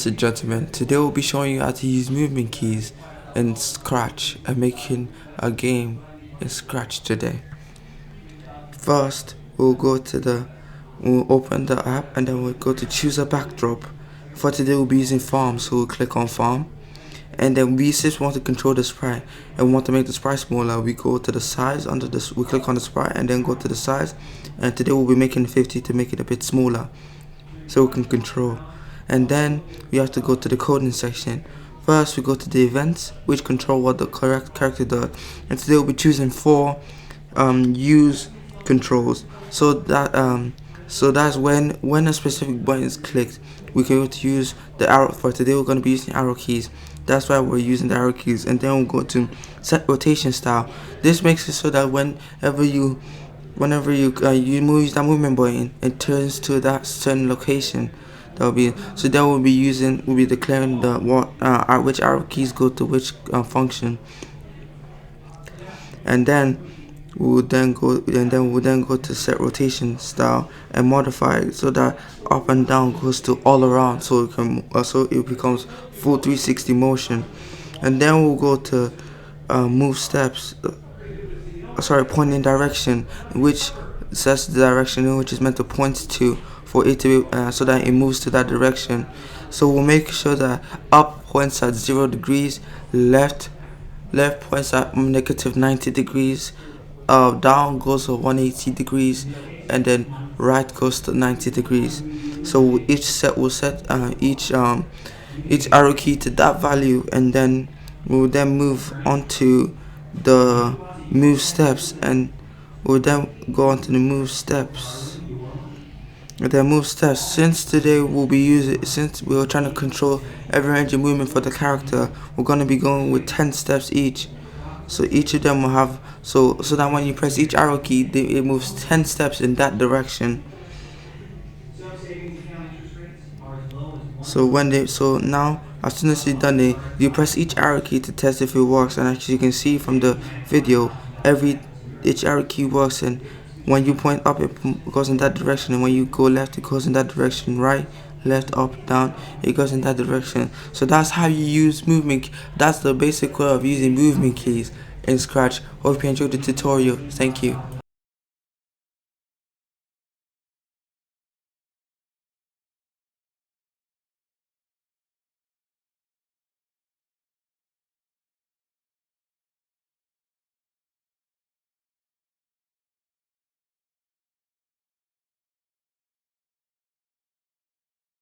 Ladies and gentlemen, today we'll be showing you how to use movement keys in Scratch and making a game in Scratch today. First, we'll open the app and then we'll go to choose a backdrop. For today we'll be using farm, so we'll click on farm. And then since we want to control the sprite and we want to make the sprite smaller, we go to the size we click on the sprite and then go to the size. And today we'll be making 50 to make it a bit smaller so we can control. And then we have to go to the coding section. First we go to the events, which control what the correct character does. And today we'll be choosing 4 use controls. So that's when a specific button is clicked, we can use the arrow. For today we're going to be using arrow keys. That's why we're using the arrow keys. And then we'll go to set rotation style. This makes it so that whenever you use that movement button, it turns to that certain location. We'll be declaring which arrow keys go to which function. And then we'll go to set rotation style and modify it so that up and down goes to all around, so it becomes full 360 motion. And then we'll go to move steps, pointing direction, which sets the direction in which is meant to point to for it to be, so that it moves to that direction. So we'll make sure that up points at 0 degrees, left points at negative 90 degrees, down goes to 180 degrees, and then right goes to 90 degrees. So each set will set each arrow key to that value, and then we'll move on to the move steps, and we'll then go on to the move steps. Since today since we are trying to control every range of movement for the character, we're going to be going with 10 steps each. So each of them will have, so that when you press each arrow key, it moves 10 steps in that direction. So now, as soon as you've done it, you press each arrow key to test if it works. And actually you can see from the video, each arrow key works, and when you point up, it goes in that direction, and when you go left, it goes in that direction. Right, left, up, down, it goes in that direction. So that's how you use movement. That's the basic way of using movement keys in Scratch. Hope you enjoyed the tutorial. Thank you.